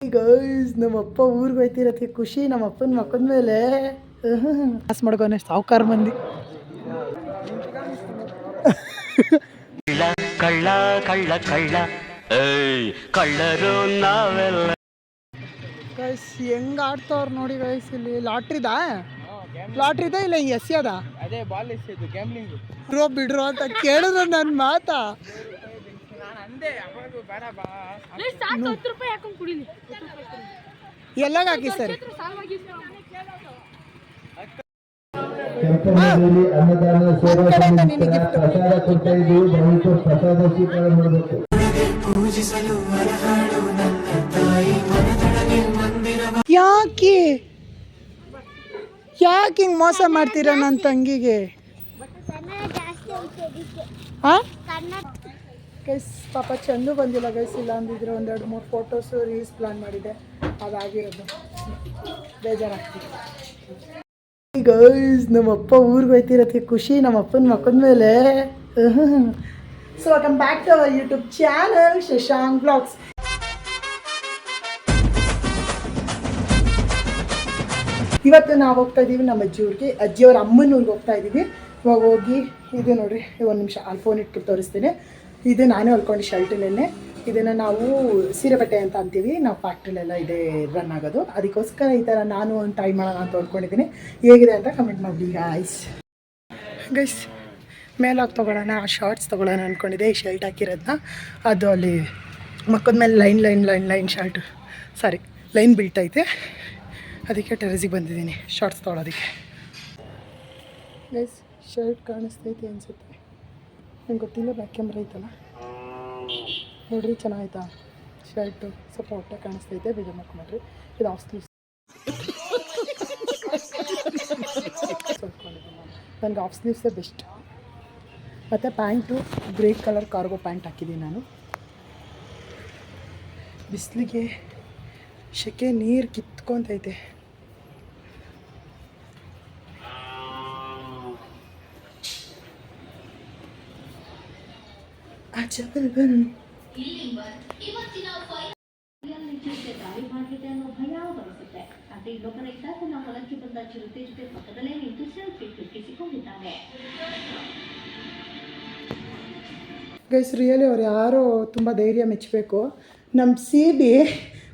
Guys ನಮ್ಮಪ್ಪ ಊರಿಗೆ ಹೋಯ್ತಿರತ್ತೆ ಖುಷಿ. ನಮ್ಮಪ್ಪನ ಮಕ್ಕದ ಮೇಲೆ ಪಾಸ್ ಮಾಡ್ಕೊನೆ ಸಾವುಕಾರ ಮಂದಿ. ಕಳ್ಳ ಕಳ್ಳ ಕಳ್ಳ ಕಳ್ಳರು ನಾವೆಲ್ಲ. ಗೈಸ್ ಹೆಂಗ್ ಆಡ್ತಾವ್ರು ನೋಡಿ ಗೈಸ್. ಇಲ್ಲಿ ಲಾಟ್ರಿದಾ ಇಲ್ಲ ಎಸ್ ಅದ ಅದೇ ಬಾಲ್ ಎಸೆಯೋದು ಗ್ಯಾಮ್ಲಿಂಗ್. ಬಿಡ್ರೋ ಅಂತ ಕೇಳಿದ್ರು ನನ್ನ ಮಾತಾ. ಎಲ್ಲಾಗ ಹಾಕಿ ಸರ್ ಯಾಕೆ ಹಿಂಗ್ ಮೋಸ ಮಾಡ್ತೀರಾ ನನ್ನ ತಂಗಿಗೆ? ಗೈಸ್ ಪಾಪ ಚಂದು ಬಂದಿಲ್ಲ ಗೈಸ್. ಇಲ್ಲ ಅಂದಿದ್ರೆ 1-2-3 ಫೋಟೋಸು ರೀಲ್ಸ್ ಪ್ಲಾನ್ ಮಾಡಿದೆ, ಅದಾಗಿರೋದು ಬೇಜಾರಾಗ್ತಿದೆ. ಗೈಸ್ ನಮ್ಮಪ್ಪ ಊರಿಗೆ ಹೋಯ್ತಿರತ್ತೆ ಖುಷಿ. ನಮ್ಮಪ್ಪನ ಮಕ್ಕದ ಮೇಲೆ. So welcome back to our YouTube channel Shashank blogs. ಇವತ್ತು ನಾವು ಹೋಗ್ತಾ ಇದ್ದೀವಿ ನಮ್ಮ ಅಜ್ಜಿಯವ್ರ ಅಮ್ಮನ ಊರಿಗೆ ಹೋಗ್ತಾ ಇದ್ದೀವಿ. ಇವಾಗ ಹೋಗಿ ಇದು ನೋಡ್ರಿ, ಒಂದು ನಿಮಿಷ ಅಲ್ಲಿ ಫೋನ್ ಇಟ್ಬಿಟ್ಟು ತೋರಿಸ್ತೀನಿ. ಇದು ನಾನೇ ಹೊಲ್ಕೊಂಡು ಶರ್ಟಲ್ಲೇನೆ. ಇದನ್ನು ನಾವು ಸೀರೆ ಬಟ್ಟೆ ಅಂತ ಅಂತೀವಿ, ನಾವು ಫ್ಯಾಕ್ಟ್ರಿಲೆಲ್ಲ ಇದೆ ರನ್ ಆಗೋದು. ಅದಕ್ಕೋಸ್ಕರ ಈ ಥರ ನಾನು ಒಂದು ಟ್ರೈ ಮಾಡೋಣ ಅಂತ ಹೊಲ್ಕೊಂಡಿದ್ದೀನಿ. ಹೇಗಿದೆ ಅಂತ ಕಮೆಂಟ್ ಮಾಡಿ ಗೈಸ್. ಮೇಲಾಗಿ ತೊಗೊಳ್ಳೋಣ, ಶಾರ್ಟ್ಸ್ ತೊಗೊಳ್ಳೋಣ ಅಂದ್ಕೊಂಡಿದ್ದೆ. ಈ ಶರ್ಟ್ ಹಾಕಿರೋದನ್ನ ಅದು ಅಲ್ಲಿ ಮಕ್ಕದ ಮೇಲೆ ಲೈನ್ ಶರ್ಟು ಲೈನ್ ಬೀಳ್ತೈತೆ. ಅದಕ್ಕೆ ಟೆರೆಸಿಗೆ ಬಂದಿದ್ದೀನಿ ಶಾರ್ಟ್ಸ್ ತೊಗೊಳೋದಕ್ಕೆ. ಗೈಸ್ ಶರ್ಟ್ ಕಾಣಿಸ್ತೈತೆ ಅನಿಸುತ್ತೆ, ನಂಗೆ ಗೊತ್ತಿಲ್ಲ. ಬ್ಯಾಕ್ ಕ್ಯಾಮ್ರಾ ಐತಲ್ಲ ನೋಡ್ರಿ, ಚೆನ್ನಾಯ್ತಾ ಶರ್ಟು? ಸ್ವಲ್ಪ ಹೊಟ್ಟೆ ಕಾಣಿಸ್ತೈತೆ, ವಿಡಿಯೋ ಮಾಡ್ಕೊಂಡ್ರಿ. ಇದು ಆಫ್ ಸ್ಲೀವ್ಸ್. ನನಗೆ ಆಫ್ ಸ್ಲೀವ್ಸೇ ಬೆಸ್ಟ್. ಮತ್ತು pant grey colour cargo pant ಹಾಕಿದ್ದೀನಿ ನಾನು. ಬಿಸಿಲಿಗೆ ಸೆಕೆ ನೀರು ಕಿತ್ಕೊತೈತೆ. ಗೈಸ್ ರಿಯಲಿ ಅವ್ರು ಯಾರೋ ತುಂಬ ಧೈರ್ಯ ಮೆಚ್ಚಬೇಕು. ನಮ್ಮ CB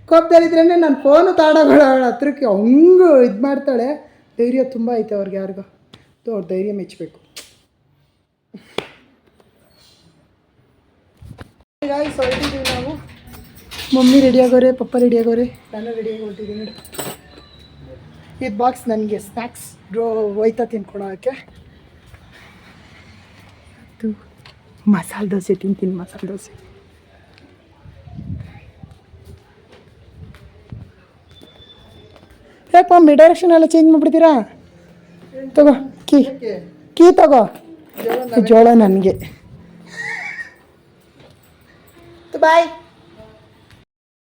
ಕೋಪದಲ್ಲಿದ್ರೇ ನನ್ನ ಫೋನು ತಾಡೋಗಳ ಹತ್ರಕ್ಕೆ ಹಂಗೂ ಇದು ಮಾಡ್ತಾಳೆ. ಧೈರ್ಯ ತುಂಬ ಐತೆ ಅವ್ರಿಗೆ ಯಾರಿಗೂ. ಅವ್ರ ಧೈರ್ಯ ಮೆಚ್ಚಬೇಕು. ಗೈಸ್ ಹೊರಟಿದ್ದೀವಿ ನಾವು. ಮಮ್ಮಿ ರೆಡಿ ಆಗೋರೆ, ಪಪ್ಪ ರೆಡಿ ಆಗೋರೆ, ನಾನು ರೆಡಿಯಾಗಿ ಹೊರಟಿದ್ದೀನಿ ನೋಡಿ. ಇದು ಬಾಕ್ಸ್ ನನಗೆ ಸ್ನ್ಯಾಕ್ಸ್ ಹೋಯ್ತಾ ತಿನ್ಕೊಳೋಕ್ಕೆ. ಅದು ಮಸಾಲೆ ದೋಸೆ ತಿಂತೀನಿ, ಮಸಾಲೆ ದೋಸೆ. ಯಾಕೆ ಮಮ್ಮಿ ಡೈರೆಕ್ಷನ್ ಎಲ್ಲ ಚೇಂಜ್ ಮಾಡಿಬಿಡ್ತೀರಾ? ತಗೋ ಕೀ ತಗೋ. ಜೋಳ ನನಗೆ. ಬಾಯ್.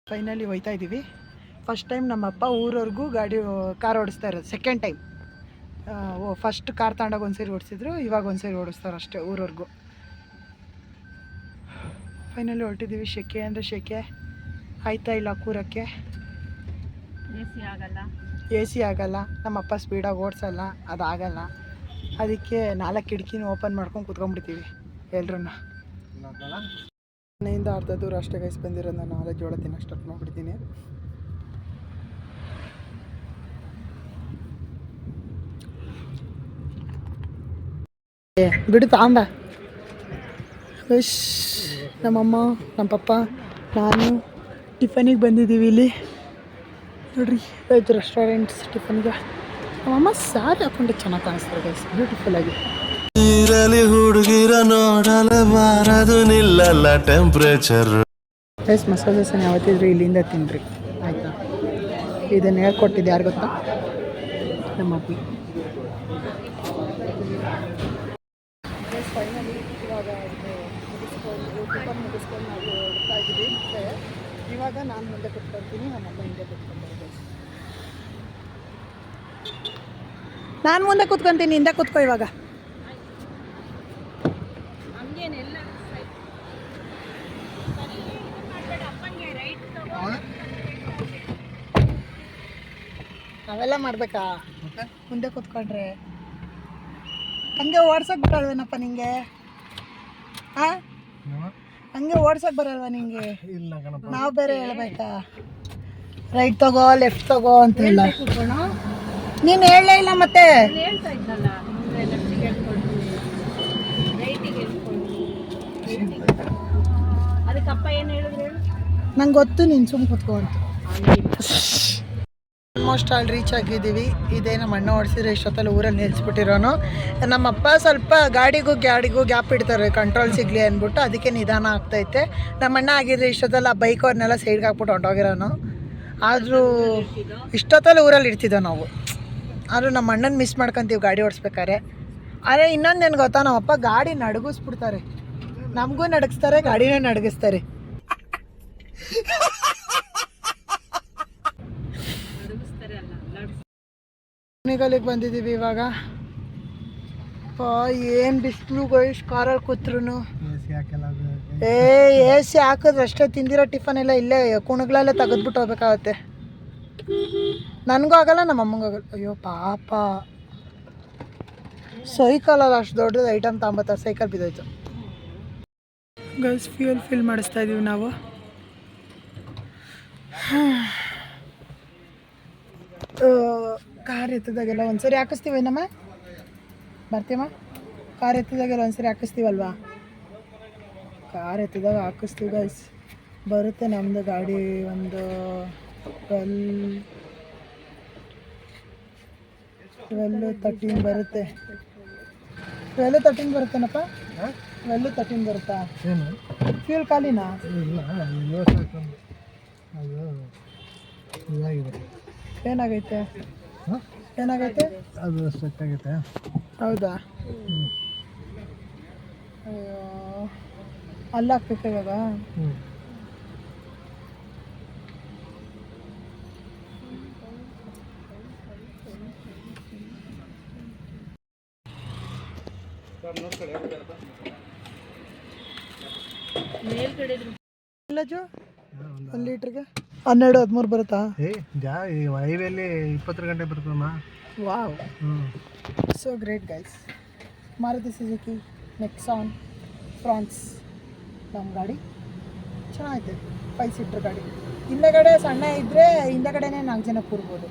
ಫೈನಲಿ ಹೋಯ್ತಾ ಇದ್ದೀವಿ. ಫಸ್ಟ್ ಟೈಮ್ ನಮ್ಮಪ್ಪ ಊರವರೆಗೂ ಕಾರ್ ಓಡಿಸ್ತಾ ಇರೋದು. Second time. ಫಸ್ಟ್ ಕಾರ್ ತಗೊಂಡೋಗಿ ಒಂದ್ಸರಿ ಓಡಿಸಿದ್ರು, ಇವಾಗ ಒಂದ್ಸರಿ ಓಡಿಸ್ತಾರೆ ಅಷ್ಟೇ ಊರವರೆಗೂ. ಫೈನಲಿ ಹೊರಟಿದ್ದೀವಿ. ಸೆಕೆ ಅಂದರೆ ಸೆಕೆ ಆಯ್ತಾ ಇಲ್ಲ ಕೂರಕ್ಕೆ. ಎ ಸಿ ಆಗಲ್ಲ, ನಮ್ಮಪ್ಪ ಸ್ಪೀಡಾಗಿ ಓಡಿಸಲ್ಲ, ಅದಾಗಲ್ಲ. ಅದಕ್ಕೆ 4 ಕಿಟಕಿನೂ ಓಪನ್ ಮಾಡ್ಕೊಂಡು ಕುತ್ಕೊಂಡ್ಬಿಡ್ತೀವಿ ಎಲ್ರೂ. ಮನೆಯಿಂದ ಅರ್ಧ ದೂರ ಅಷ್ಟೇ ಗೈಸ್ ಬಂದಿರೋದು. ನಾನು 4 ಜೋಳ ತಿನ್ನೋಕೆ ಸ್ಟಾರ್ಟ್ ಮಾಡಿಬಿಡ್ತೀನಿ. ಬಿಡು ತಾಂಬ ಗೈಸ್. ನಮ್ಮಮ್ಮ, ನಮ್ಮ ಪಪ್ಪ, ನಾನು ಟಿಫನಿಗೆ ಬಂದಿದ್ದೀವಿ ಇಲ್ಲಿ ನೋಡ್ರಿ. ವೆಜ್ ರೆಸ್ಟೋರೆಂಟ್ಸ್ ಟಿಫನ್ಗೆ. ನಮ್ಮಮ್ಮ ಸಾರಿ ಹಾಕೊಂಡು ಚೆನ್ನಾಗಿ ಕಾಣಿಸ್ತಾರೆ ಗೈಸ್, ಬ್ಯೂಟಿಫುಲ್ಲಾಗಿ. ಹುಡುಗಿರ ನೋಡಲಬಾರದು ನಿಲ್ಲಲ್ಲ ಟೆಂಪ್ರೇಚರ್. ಗೈಸ್ ಮಸಾಲೆ ದೋಸೆ ಯಾವತ್ತಿದ್ರು ಇಲ್ಲಿಂದ ತಿನ್ನಿರಿ ಆಯಿತಾ. ಇದನ್ನು ಹೇಳ್ಕೊಟ್ಟಿದ್ದು ಯಾರು ಗೊತ್ತಾ? ನಮ್ಮ ಅಪ್ಪಿ. ಫೈನಲಿ ಇವಾಗ ಟಿಫನ್ ಮುಗಿಸ್ಕೊಂಡು ನಾವು ಹೋಗ್ತಾ ಇದ್ದೀವಿ. ಮತ್ತು ಇವಾಗ ನಾನು ಮುಂದೆ ಕುತ್ಕೊಳ್ತೀನಿ, ನಮ್ಮಮ್ಮ ಹಿಂದೆ ಕುತ್ಕೊಳ್ತಾರೆ. ನಾನು ಮುಂದೆ ಕುತ್ಕೊತೀನಿ, ಹಿಂದೆ ಕುತ್ಕೋ ಇವಾಗ. ಅವೆಲ್ಲ ಮಾಡ್ಬೇಕಾ ಮುಂದೆ ಕೂತ್ಕೊಂಡ್ರೆ ಹಂಗೆ ಓಡ್ಸೋಕೆ ಬರಲ್ವೇನಪ್ಪ ನಿಂಗೆ ಹಾಂ ಹಂಗೆ ಓಡ್ಸೋಕೆ ಬರಲ್ವಾ ನಿಂಗೆ ಇಲ್ಲ ಕಣಪ್ಪ. ನಾವು ಬೇರೆ ಹೇಳ್ಬೇಕಾ ರೈಟ್ ತಗೋ ಲೆಫ್ಟ್ ತಗೋ ಅಂತ ಇಲ್ಲ ನೀನು ಹೇಳಲೇ ಇಲ್ಲ ಮತ್ತೆ ನಂಗೆ ಗೊತ್ತು ನೀನು ಸುಮ್ಮನೆ ಕೂತ್ಕೋ ಅಂತ ಆಲ್ಮೋಸ್ಟ್ ಅಲ್ಲಿ ರೀಚ್ ಆಗಿದ್ದೀವಿ. ಇದೇ ನಮ್ಮ ಅಣ್ಣ ಓಡಿಸಿದ್ರೆ ಇಷ್ಟೊತ್ತಲ್ಲಿ ಊರಲ್ಲಿ ನಿಲ್ಲಿಸ್ಬಿಟ್ಟಿರೋನು. ನಮ್ಮಪ್ಪ ಸ್ವಲ್ಪ ಗಾಡಿಗೂ ಗ್ಯಾಪ್ ಇಡ್ತಾರೆ ಕಂಟ್ರೋಲ್ ಸಿಗಲಿ ಅಂದ್ಬಿಟ್ಟು, ಅದಕ್ಕೆ ನಿಧಾನ ಆಗ್ತೈತೆ. ನಮ್ಮ ಅಣ್ಣ ಆಗಿದ್ರೆ ಇಷ್ಟೊತ್ತಲ್ಲಿ ಆ ಬೈಕ್ ಅವ್ರನ್ನೆಲ್ಲ ಸೈಡ್ಗೆ ಹಾಕ್ಬಿಟ್ಟು ಹೊಂಟೋಗಿರೋನು. ಆದರೂ ಇಷ್ಟೊತ್ತಲ್ಲಿ ಊರಲ್ಲಿ ಇರ್ತಿದ್ದೋ ನಾವು. ಆದರೂ ನಮ್ಮ ಅಣ್ಣನ ಮಿಸ್ ಮಾಡ್ಕೊತೀವಿ ಗಾಡಿ ಓಡಿಸ್ಬೇಕಾರೆ. ಆದರೆ ಇನ್ನೊಂದೇನು ಗೊತ್ತಾ, ನಮ್ಮಪ್ಪ ಗಾಡಿ ನಡಗಿಸ್ಬಿಡ್ತಾರೆ, ನಮಗೂ ನಡಗಿಸ್ತಾರೆ ಗಾಡಿನೂ ನಡಗಿಸ್ತಾರೆ. ಕುಣಿಗಲ್ಲಿಗೆ ಬಂದಿದ್ದೀವಿ ಇವಾಗ. ಏನು ಬಿಸಿಲು ಗೈಸ್, ಕಾರಲ್ಲಿ ಕೂತ್ರು ಎ ಸಿ ಹಾಕಿದ್ರೆ ಅಷ್ಟೇ. ತಿಂದಿರೋ ಟಿಫನ್ ಎಲ್ಲ ಇಲ್ಲೇ ಕುಣಗಳಲ್ಲೇ ತೆಗೆದ್ಬಿಟ್ಟು ಹೋಗ್ಬೇಕಾಗತ್ತೆ. ನನಗೂ ಆಗಲ್ಲ, ನಮ್ಮ ಅಮ್ಮಂಗೂ ಆಗಲ್ಲ. ಅಯ್ಯೋ ಪಾಪ, ಸೈಕಲಲ್ಲ ಅಷ್ಟು ದೊಡ್ಡದು ಐಟಮ್ ತಗೊಂಬತ್ತಾರೆ, ಸೈಕಲ್ ಬಿದ್ದೋಯ್ತು. ಗೈಸ್ ಫ್ಯೂಲ್ ಫಿಲ್ ಮಾಡಿಸ್ತಾ ಇದೀವಿ ನಾವು. ಕಾರ್ ಎತ್ತದಾಗೆಲ್ಲ ಒಂದ್ಸರಿ ಹಾಕಿಸ್ತೀವೇನಮ್ಮ, ಬರ್ತೀಯಮ್ಮ? ಕಾರ್ ಎತ್ತದಾಗೆಲ್ಲ ಒಂದ್ಸರಿ ಹಾಕಿಸ್ತೀವಲ್ವಾ? Car ಎತ್ತದಾಗ ಹಾಕಿಸ್ತೀವಿ guys. ಬರುತ್ತೆ ನಮ್ಮದು ಗಾಡಿ ಒಂದು 12-13 ಬರುತ್ತೆ. 12-13 ಬರುತ್ತೇನಪ್ಪ? 12-13 ಬರುತ್ತಾ? ಫ್ಯೂಲ್ ಖಾಲಿನಾ? ಏನಾಗೈತೆ ಏನಾಗೈತೆ? ಅದು ಸ್ಟ್ರಕ್ ಆಗೈತೆ. ಹೌದಾ? ಅಯ್ಯೋ, ಅಲ್ಲಿ ಹಾಕ್ಬೇಕು ಇವಾಗ. ಒಂದು ಲೀಟ್ರಿಗೆ 12-13 ಬರುತ್ತಾ? ಹೈವೇಲಿ 20 ಗಂಟೆ ಬರ್ತದಮ್ಮ. Wow, so great guys. Maruti Suzuki Nexon Fronx ನಮ್ಮ ಗಾಡಿ ಚೆನ್ನಾಗೈತೆ. 5 ಸೀಟ್ರ್ ಗಾಡಿ. ಹಿಂದಗಡೆ ಸಣ್ಣ ಇದ್ದರೆ ಹಿಂದಗಡೆನೇ 4 ಜನ ಕೂರ್ಬೋದು.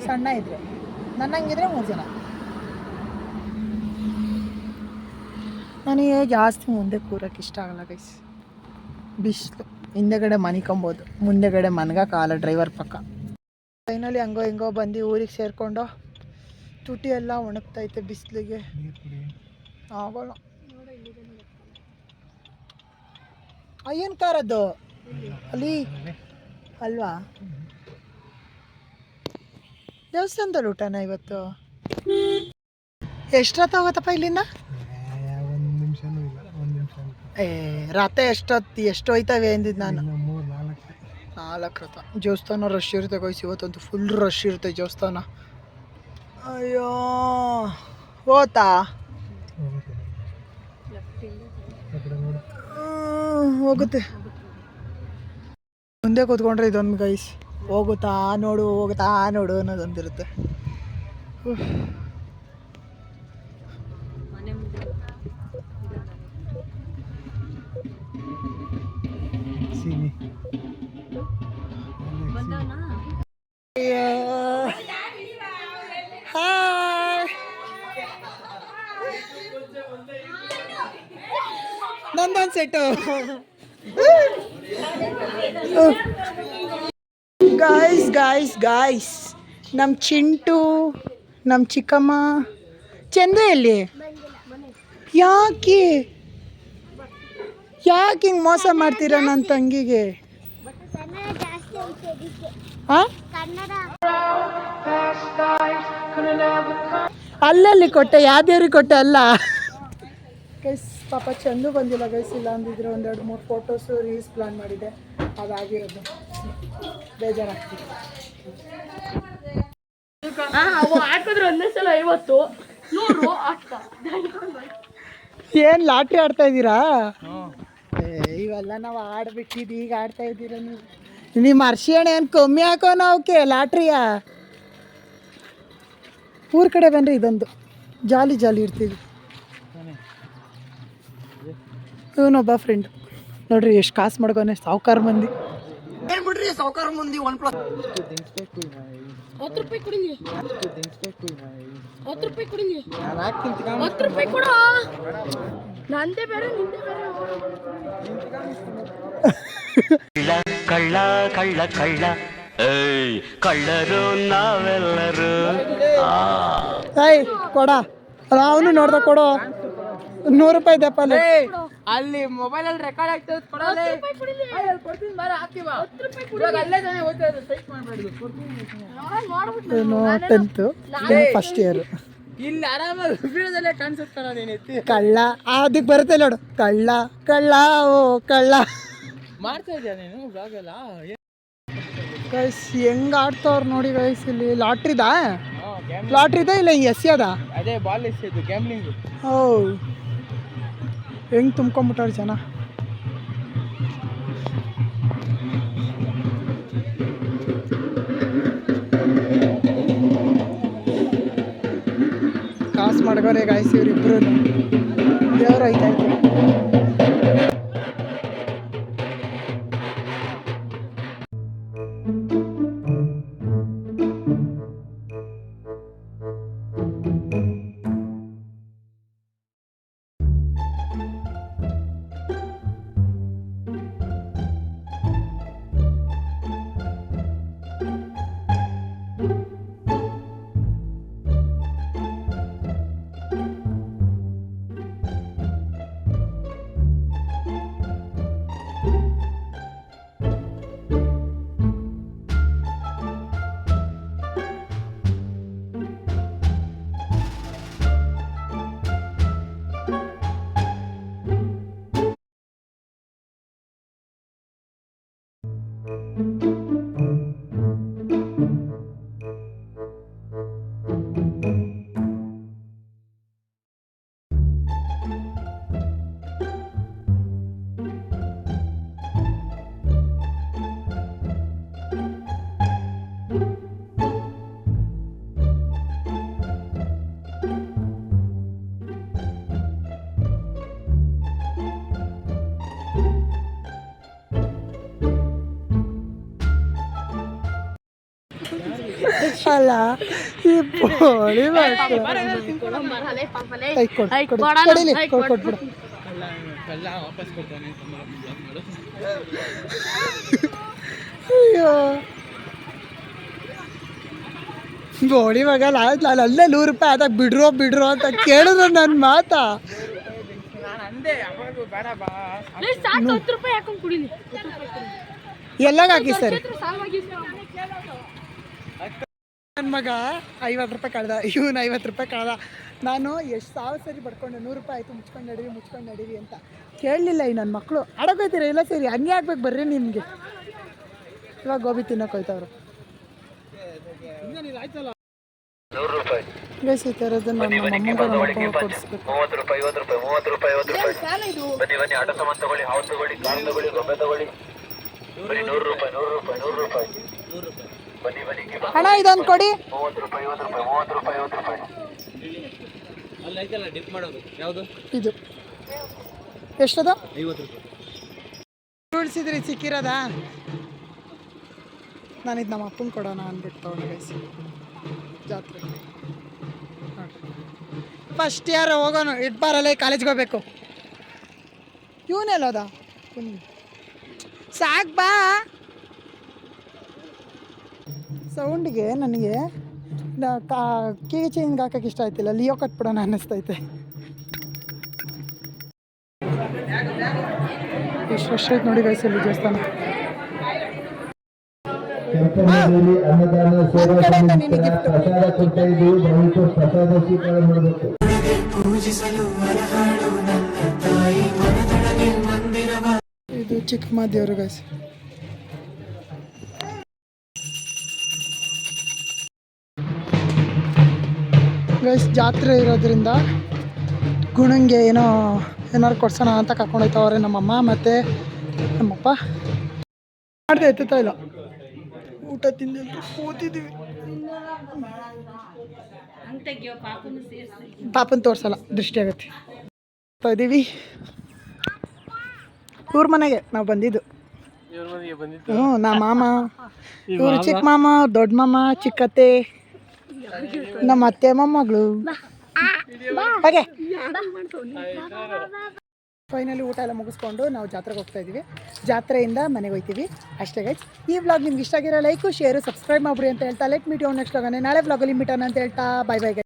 ಸಣ್ಣ ಇದ್ದರೆ ನನ್ನಂಗಿದ್ರೆ 3 ಜನ. ನನಗೆ ಜಾಸ್ತಿ ಮುಂದೆ ಕೂರಕ್ಕೆ ಇಷ್ಟ ಆಗಲ್ಲ ಗೈಸ್. ಬಿಸಿಲು, ಹಿಂದೆಗಡೆ ಮನಿಕೊಂಬೋದು, ಮುಂದೆಗಡೆ ಮನ್ಗಕ್ಕಾಗಲ್ಲ ಡ್ರೈವರ್ ಪಕ್ಕ. ಫೈನಲಿ ಹಂಗೋ ಹಿಂಗೋ ಬಂದು ಊರಿಗೆ ಸೇರಿಕೊಂಡು ತುಟಿ ಎಲ್ಲ ಒಣಗ್ತೈತೆ ಬಿಸಿಲಿಗೆ. ಆಗೋಲ್ಲ. ಏನು ಕಾರ್ ಅದು ಅಲ್ಲಿ ಅಲ್ವಾ? ದೇವಸ್ಥಾನದಲ್ಲಿ ಊಟನ ಇವತ್ತು? ಎಷ್ಟೊತ್ತು ಹೋಗುತ್ತಪ್ಪ ಇಲ್ಲಿಂದ? ರಾತ್ರಿ ಎಷ್ಟು ಹೋಯ್ತವೆ ಅಂದಿದ್ದು ನಾನು. 4 ರಥ. ದೇವಸ್ಥಾನ ರಶ್ ಇರುತ್ತೆ ಗೈಸ್, ಇವತ್ತಂತೂ ಫುಲ್ ರಶ್ ಇರುತ್ತೆ ದೇವಸ್ಥಾನ. ಅಯ್ಯೋ ಹೋತಾ ಹೋಗುತ್ತೆ. ಮುಂದೆ ಕೂತ್ಕೊಂಡ್ರೆ ಇದೊಂದು ಗೈಸ್, ಹೋಗುತ್ತಾ ನೋಡು ಅನ್ನೋದೊಂದಿರುತ್ತೆ. ನಂದೊಂದು ಸೆಟ್ಟು. ಗಾಯ್ಸ್ ನಮ್ಮ ಚಿಂಟು, ನಮ್ಮ ಚಿಕ್ಕಮ್ಮ, ಚಂದು ಎಲ್ಲಿ? ಯಾಕೆ ಹಿಂಗೆ ಮೋಸ ಮಾಡ್ತೀರ ನನ್ನ ತಂಗಿಗೆ? ಅಲ್ಲಲ್ಲಿ ಕೊಟ್ಟೆ, ಯಾವ್ದೇವ್ರಿಗೆ ಕೊಟ್ಟೆ ಅಲ್ಲ ಗೈಸ್. ಪಾಪ ಚಂದು ಬಂದಿಲ್ಲ ಗೈಸ್, ಇಲ್ಲ ಅಂದಿದ್ರೆ 1-2-3 ಫೋಟೋಸು ರೀಲ್ಸ್ ಪ್ಲಾನ್ ಮಾಡಿದೆ, ಅದಾಗಿರೋದು. ಬೇಜಾರಾಗ್ತಿದೆ. ಏನು ಲಾಟ್ರಿ ಆಡ್ತಾ ಇದ್ದೀರಾ? ಇವೆಲ್ಲ ನಾವು ಆಡ್ಬಿಟ್ಟಿದ್ದು ಈಗ ಆಡ್ತಾ ಇದ್ದೀರ ನೀವು. ನಿಮ್ಮ ಅರ್ಶಿಯಣ ಏನು ಕಮ್ಮಿ ಹಾಕೋ ನಾವಕ್ಕೆ ಲಾಟ್ರಿಯ? ಊರ ಕಡೆ ಬಂದರೆ ಇದೊಂದು ಜಾಲಿ ಜಾಲಿ ಇರ್ತೀವಿ. ಇವನೊಬ್ಬ ಫ್ರೆಂಡ್ ನೋಡ್ರಿ ಎಷ್ಟು ಕಾಸು ಮಾಡ್ಕೊನೆ ಸಾವುಕಾರ ಮಂದಿ. ಸಾವುಕಾರ ಮಂದಿ ಕಳ್ಳ ಕಳ್ಳ ಕಳ್ಳ ಏಯ್ ಕಳ್ಳರು ನಾವೆಲ್ಲರೂ. ಏಯ್ ಕೊಡ ಅವನು ನೋಡ್ದ ಕೊಡು 100 ರೂಪಾಯಿ ದಪ್ಪಲ್ಲಿ ಅಲ್ಲಿ ಮೊಬೈಲ್ ಅಲ್ಲಿ ರೆಕಾರ್ಡ್ ಆಗ್ತದೆ ಏನು 10th ಫಸ್ಟ್ ಇಯರ್ ಇಲ್ಲಿ ಆರಾಮಾಗಿ ವಿಡಿಯೋದಲ್ಲೇ ಕಾಣಿಸುತ್ತಾರ ನೀನೆತ್ತಿ ಕಳ್ಳ ಅದಕ್ಕೆ ಬರುತ್ತೆ ನೋಡು ಕಳ್ಳ ಕಳ್ಳ ಓ ಕಳ್ಳ ಮಾಡ್ತಾ ಇದೆಯಾ ನೀನು ಬ್ಲಾಗ್ ಎಲ್ಲ ಗೈಸ್ ಹೆಂಗ್ ಆಡ್ತವ್ರು ನೋಡಿ ಗೈಸ್ ಇಲ್ಲಿ ಲಾಟ್ರಿದಾ ಇಲ್ಲ ಎಸ್ ಅದ ಅದೇ ಬಾಲ್ ಎಸೆದು ಗ್ಯಾಮ್ಲಿಂಗ್ ಓ ಹೆಂಗ್ ತುಂಬ್ಕೊಂಬಿಟ್ಟವ್ರು ಜನ. ಕಾಸು ಮಾಡ್ಕೋರೆ ಗಾಯ್ಸ್ ಇವ್ರಿಬ್ರು ದೇವ್ರ ಐತಾಯ್ತು. ಅಲ್ಲ ಈ ಪೋಳಿ ಕೊಟ್ಬಿಡು. ಅಯ್ಯೋ ಬೋಳಿ ಮಗಲ್ಲ ನಾನು ಅಲ್ಲೇ 100 ರೂಪಾಯಿ ಅದಾಗ ಬಿಡ್ರೋ ಅಂತ ಕೇಳಿದ್ರು ನನ್ನ ಮಾತಾ. ಎಲ್ಲಾಗ ಹಾಕಿ ಸರ್ ನನ್ನ ಮಗ 50 ರೂಪಾಯಿ ಕಳ್ದ, ಇವನು 50 ರೂಪಾಯಿ ಕಳ್ದ. ನಾನು ಎಷ್ಟು 1000 ಸರಿ ಬಡ್ಕೊಂಡೆ 100 ರೂಪಾಯಿ ಆಯಿತು ಮುಚ್ಕೊಂಡು ನಡೀರಿ ಅಂತ ಕೇಳಲಿಲ್ಲ. ಈ ನನ್ನ ಮಕ್ಕಳು ಅಡಗೋಯ್ತೀರ ಇಲ್ಲ ಸರಿ ಹಂಗೆ ಆಗ್ಬೇಕು ಬರ್ರಿ ನಿಮಗೆ. ಇವಾಗ ಗೋಬಿ ತಿನ್ನೋಕೆ ಹೋಯ್ತವ್ರು ಗೈಸ್. ಈ ಥರದ್ದು ನಮ್ಮ ಅಮ್ಮಂಗೆ ಕೊಡಿಸ್ಬೇಕು. ಹಣ ಇದೊಂದು ಕೊಡಿ. ಇದು ಎಷ್ಟದ? 50 ರೂಪಾಯಿ ಉಳಿಸಿದ್ರಿ ಸಿಕ್ಕಿರೋದಾ? ನಾನಿದು ನಮ್ಮ ಅಪ್ಪನ ಕೊಡೋಣ ಅಂದ್ಬಿಟ್ಟು ತೊಗೊಂಡು ಗೈಸ್ ಜಾತ್ರೆ. ಫಸ್ಟ್ ಇಯರ್ ಹೋಗೋಣ ಇಟ್ಬಾರಲ್ಲ ಕಾಲೇಜ್ಗೆ ಹೋಗ್ಬೇಕು. ಇವನೆಲ್ಲೋದ ಸಾಕು ಬಾ. ಸೌಂಡಿಗೆ ನನಗೆ ಕಿವಿ ಚೈನ್ಗೆ ಹಾಕೋಕ್ಕೆ ಇಷ್ಟ ಆಯ್ತಿಲ್ಲ, ಲಿಯೋ ಕಟ್ಬಿಡೋಣ ಅನ್ನಿಸ್ತೈತೆ. ಎಷ್ಟು ವರ್ಷ ಆಯ್ತು ನೋಡಿ ಗೈಸ್ ಇಲ್ಲಿ ದೇವಸ್ಥಾನ. ಇದು ಚಿಕ್ಕಮ್ಮ ದೇವರು ಗೈಸ್. ಗೈಸ್ ಜಾತ್ರೆ ಇರೋದ್ರಿಂದ ಗುಣಂಗೆ ಏನಾರು ಕೊಡ್ಸೋಣ ಅಂತ ಕರ್ಕೊಂಡೋಯ್ತವ್ರೆ ನಮ್ಮಮ್ಮ ಮತ್ತು ನಮ್ಮಪ್ಪ. ಮಾಡಿದೆ ಎತ್ತುತ್ತಾ ಇಲ್ಲ. ಊಟ ತಿಂದು ಕೂತಿದ್ದೀವಿ. ಪಾಪನ ತೋರ್ಸಲ್ಲ ದೃಷ್ಟಿ ಆಗುತ್ತೆ. ಇದೀವಿ ಇವ್ರ ಮನೆಗೆ ನಾವು ಬಂದಿದ್ದು. ಹ್ಞೂ ನಮ್ಮ ಮಾಮ, ಇವರು ಚಿಕ್ಕ ಮಾಮ, ದೊಡ್ಡ ಮಾಮ, ಚಿಕ್ಕತ್ತೆ, ನಮ್ಮ ಅತ್ತೆ ಮೊಮ್ಮಗಳು. ಹಾಗೆ ಫೈನಲಿ ಊಟ ಎಲ್ಲ ಮುಗಿಸ್ಕೊಂಡು ನಾವು ಜಾತ್ರೆಗೆ ಹೋಗ್ತಾ ಇದ್ದೀವಿ. ಜಾತ್ರೆಯಿಂದ ಮನೆಗೆ ಹೋಗ್ತೀವಿ ಅಷ್ಟೇ ಗೈಸ್. ಈ ವ್ಲಾಗ್ ನಿಮ್ಗೆ ಇಷ್ಟ ಆಗಿರೋ ಲೈಕು, ಶೇರು, ಸಬ್ಸ್ಕ್ರೈಬ್ ಮಾಡ್ಬಿಡಿ ಅಂತ ಹೇಳ್ತಾ let meet you next vlog. ನಾಳೆ ವ್ಲಾಗಲ್ಲಿ ಮೀಟೋಣ ಅಂತ ಹೇಳ್ತಾ ಬೈ ಬೈ ಗೈಸ್.